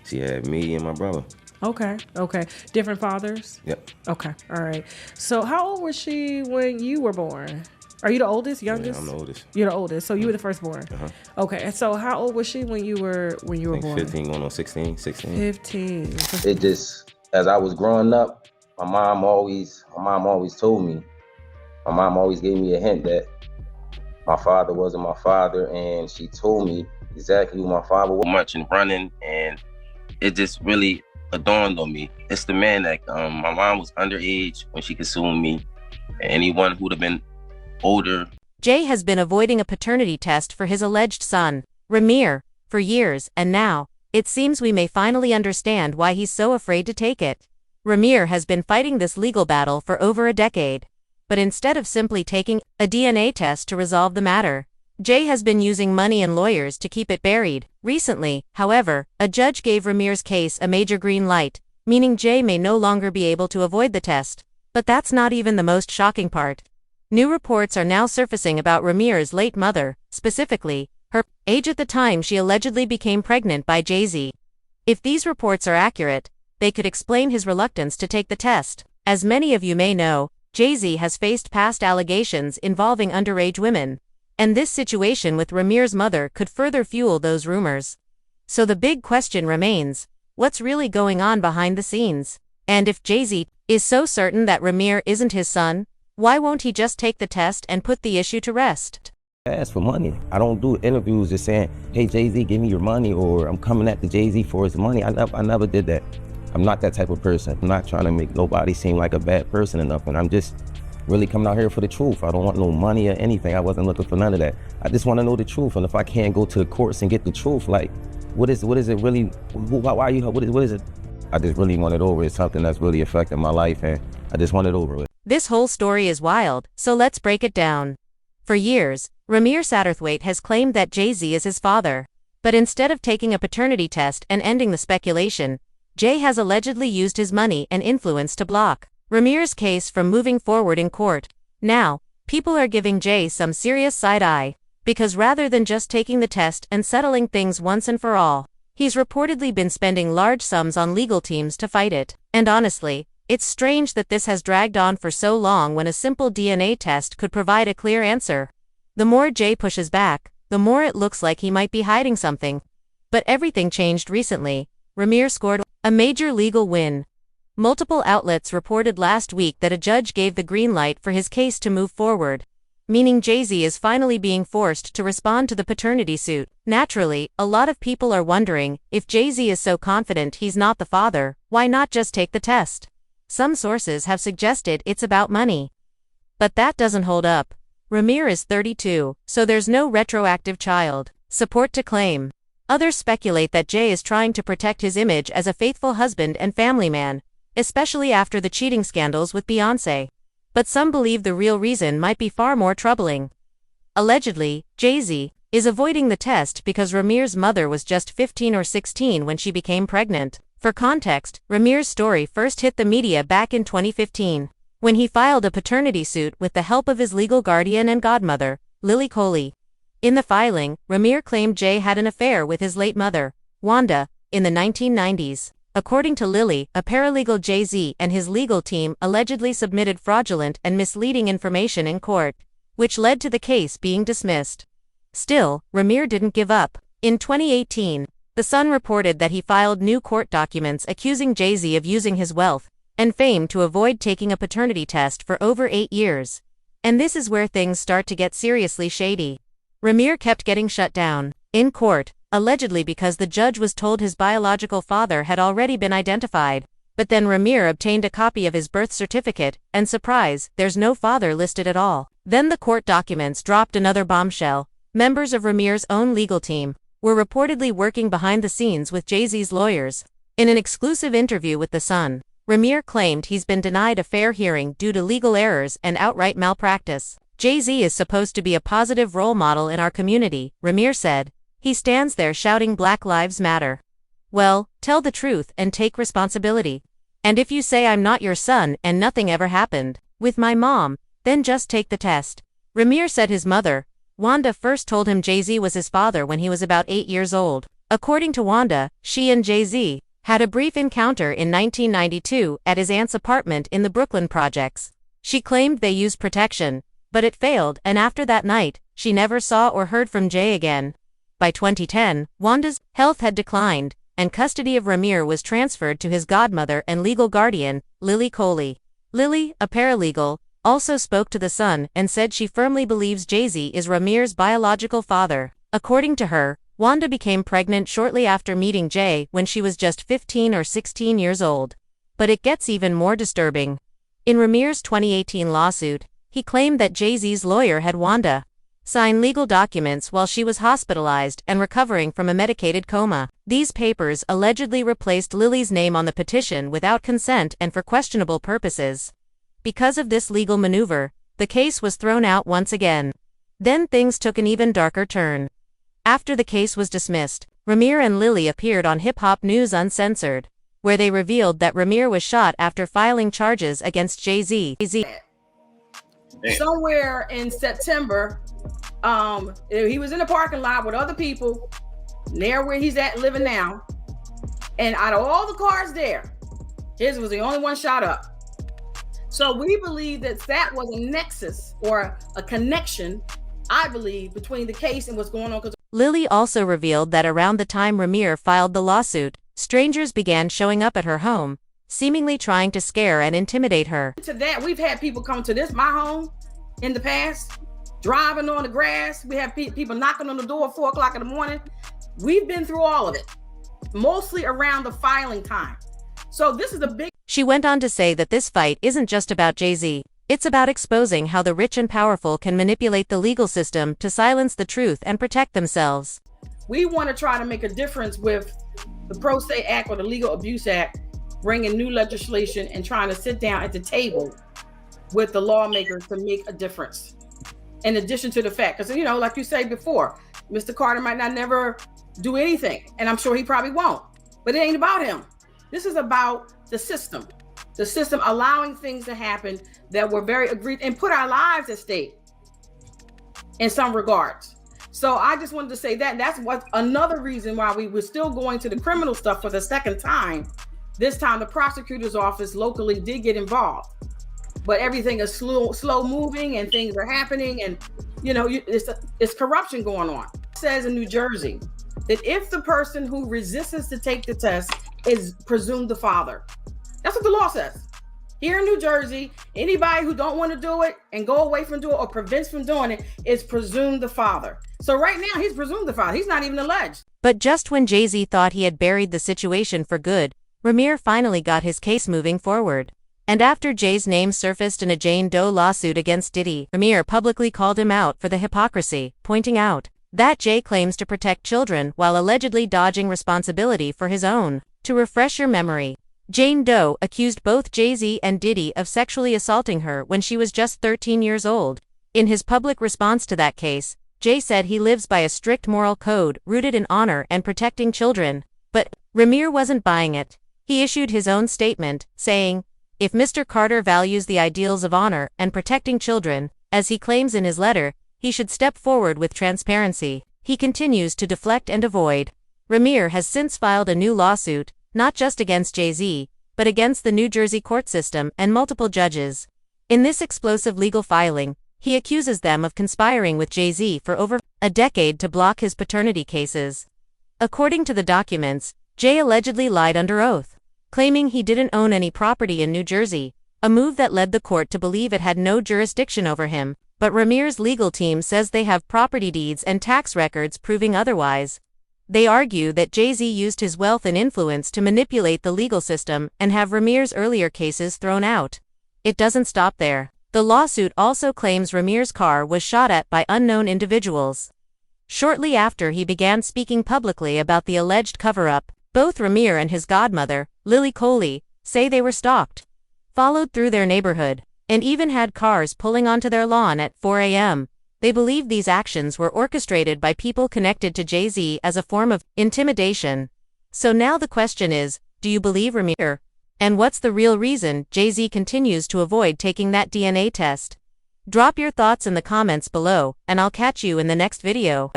She had me and my brother. Okay. Okay. Different fathers? Yep. Okay. All right. So how old was she when you were born? Are you the oldest, Yeah, I'm the youngest? oldest. You're the oldest. So you were the firstborn. Uh-huh. Okay. And so how old was she when you I were think born? 15 going on 16, 16. 15. It just, as I was growing up, my mom always told me, my mom always gave me a hint that my father wasn't my father, and she told me exactly who my father was. Much and running, and it just really dawned on me. It's the man that my mom was underage when she consumed me. Anyone who'd have been older. Jay has been avoiding a paternity test for his alleged son, Rymir, for years, and now, it seems we may finally understand why he's so afraid to take it. Rymir has been fighting this legal battle for over a decade. But instead of simply taking a DNA test to resolve the matter, Jay has been using money and lawyers to keep it buried. Recently, however, a judge gave Rymir's case a major green light, meaning Jay may no longer be able to avoid the test. But that's not even the most shocking part. New reports are now surfacing about Rymir's late mother, specifically, her age at the time she allegedly became pregnant by Jay-Z. If these reports are accurate, they could explain his reluctance to take the test. As many of you may know, Jay-Z has faced past allegations involving underage women, and this situation with Rymir's mother could further fuel those rumors. So the big question remains, what's really going on behind the scenes? And if Jay-Z is so certain that Rymir isn't his son, why won't he just take the test and put the issue to rest? Ask for money. I don't do interviews just saying, hey, Jay-Z, give me your money, or I'm coming at the Jay-Z for his money. I never did that. I'm not that type of person. I'm not trying to make nobody seem like a bad person or nothing. I'm just really coming out here for the truth. I don't want no money or anything. I wasn't looking for none of that. I just want to know the truth. And if I can't go to the courts and get the truth, like, what is it really? Why are you? What is it? I just really want it over. It's something that's really affecting my life, and I just want it over with. This whole story is wild, so let's break it down. For years, Rymir Satterthwaite has claimed that Jay-Z is his father. But instead of taking a paternity test and ending the speculation, Jay has allegedly used his money and influence to block Rymir's case from moving forward in court. Now, people are giving Jay some serious side-eye, because rather than just taking the test and settling things once and for all, he's reportedly been spending large sums on legal teams to fight it. And honestly, it's strange that this has dragged on for so long when a simple DNA test could provide a clear answer. The more Jay pushes back, the more it looks like he might be hiding something. But everything changed recently. Rymir scored a major legal win. Multiple outlets reported last week that a judge gave the green light for his case to move forward, meaning Jay-Z is finally being forced to respond to the paternity suit. Naturally, a lot of people are wondering, if Jay-Z is so confident he's not the father, why not just take the test? Some sources have suggested it's about money. But that doesn't hold up. Rymir is 32, so there's no retroactive child support to claim. Others speculate that Jay is trying to protect his image as a faithful husband and family man, especially after the cheating scandals with Beyoncé. But some believe the real reason might be far more troubling. Allegedly, Jay-Z is avoiding the test because Rymir's mother was just 15 or 16 when she became pregnant. For context, Rymir's story first hit the media back in 2015, when he filed a paternity suit with the help of his legal guardian and godmother, Lily Coley. In the filing, Rymir claimed Jay had an affair with his late mother, Wanda, in the 1990s. According to Lily, a paralegal, Jay-Z and his legal team allegedly submitted fraudulent and misleading information in court, which led to the case being dismissed. Still, Rymir didn't give up. In 2018, The Sun reported that he filed new court documents accusing Jay-Z of using his wealth and fame to avoid taking a paternity test for over 8 years. And this is where things start to get seriously shady. Rymir kept getting shut down in court, allegedly because the judge was told his biological father had already been identified. But then Rymir obtained a copy of his birth certificate, and surprise, there's no father listed at all. Then the court documents dropped another bombshell. Members of Rymir's own legal team were reportedly working behind the scenes with Jay-Z's lawyers. In an exclusive interview with The Sun, Rymir claimed he's been denied a fair hearing due to legal errors and outright malpractice. Jay-Z is supposed to be a positive role model in our community, Rymir said. He stands there shouting Black Lives Matter. Well, tell the truth and take responsibility. And if you say I'm not your son and nothing ever happened with my mom, then just take the test. Rymir said his mother, Wanda, first told him Jay-Z was his father when he was about 8 years old. According to Wanda, she and Jay-Z had a brief encounter in 1992 at his aunt's apartment in the Brooklyn projects. She claimed they used protection, but it failed, and after that night, she never saw or heard from Jay again. By 2010, Wanda's health had declined, and custody of Rymir was transferred to his godmother and legal guardian, Lily Coley. Lily, a paralegal, also spoke to The Sun and said she firmly believes Jay-Z is Rymir's biological father. According to her, Wanda became pregnant shortly after meeting Jay when she was just 15 or 16 years old. But it gets even more disturbing. In Rymir's 2018 lawsuit, he claimed that Jay-Z's lawyer had Wanda sign legal documents while she was hospitalized and recovering from a medicated coma. These papers allegedly replaced Lily's name on the petition without consent and for questionable purposes. Because of this legal maneuver, the case was thrown out once again. Then things took an even darker turn. After the case was dismissed, Rymir and Lily appeared on Hip Hop News Uncensored, where they revealed that Rymir was shot after filing charges against Jay-Z. Somewhere in September, he was in the parking lot with other people near where he's at living now. And out of all the cars there, his was the only one shot up. So we believe that was a nexus or a connection, I believe, between the case and what's going on. Lily also revealed that around the time Rymir filed the lawsuit, strangers began showing up at her home, seemingly trying to scare and intimidate her. To that, we've had people come to my home in the past, driving on the grass. We have people knocking on the door at 4 o'clock in the morning. We've been through all of it, mostly around the filing time. So this is a big... She went on to say that this fight isn't just about Jay-Z. It's about exposing how the rich and powerful can manipulate the legal system to silence the truth and protect themselves. We want to try to make a difference with the Pro Se Act or the Legal Abuse Act, bringing new legislation and trying to sit down at the table with the lawmakers to make a difference. In addition to the fact, because, like you said before, Mr. Carter might not never do anything, and I'm sure he probably won't, but it ain't about him. This is about the system allowing things to happen that were very agreed and put our lives at stake in some regards. So I just wanted to say that's what another reason why we were still going to the criminal stuff for the second time. This time the prosecutor's office locally did get involved, but everything is slow moving and things are happening, and it's corruption going on. It says in New Jersey that if the person who resists to take the test is presumed the father. That's what the law says. Here in New Jersey, anybody who don't want to do it and go away from doing it or prevents from doing it is presumed the father. So right now, he's presumed the father. He's not even alleged. But just when Jay-Z thought he had buried the situation for good, Rymir finally got his case moving forward. And after Jay's name surfaced in a Jane Doe lawsuit against Diddy, Rymir publicly called him out for the hypocrisy, pointing out that Jay claims to protect children while allegedly dodging responsibility for his own. To refresh your memory, Jane Doe accused both Jay-Z and Diddy of sexually assaulting her when she was just 13 years old. In his public response to that case, Jay said he lives by a strict moral code rooted in honor and protecting children. But Rymir wasn't buying it. He issued his own statement, saying, "If Mr. Carter values the ideals of honor and protecting children, as he claims in his letter, he should step forward with transparency." He continues to deflect and avoid. Rymir has since filed a new lawsuit, not just against Jay-Z, but against the New Jersey court system and multiple judges. In this explosive legal filing, he accuses them of conspiring with Jay-Z for over a decade to block his paternity cases. According to the documents, Jay allegedly lied under oath, claiming he didn't own any property in New Jersey, a move that led the court to believe it had no jurisdiction over him. But Rymir's legal team says they have property deeds and tax records proving otherwise. They argue that Jay-Z used his wealth and influence to manipulate the legal system and have Rymir's earlier cases thrown out. It doesn't stop there. The lawsuit also claims Rymir's car was shot at by unknown individuals. Shortly after he began speaking publicly about the alleged cover-up, both Rymir and his godmother, Lily Coley, say they were stalked, followed through their neighborhood, and even had cars pulling onto their lawn at 4 a.m. They believe these actions were orchestrated by people connected to Jay-Z as a form of intimidation. So now the question is, do you believe Rymir? And what's the real reason Jay-Z continues to avoid taking that DNA test? Drop your thoughts in the comments below, and I'll catch you in the next video.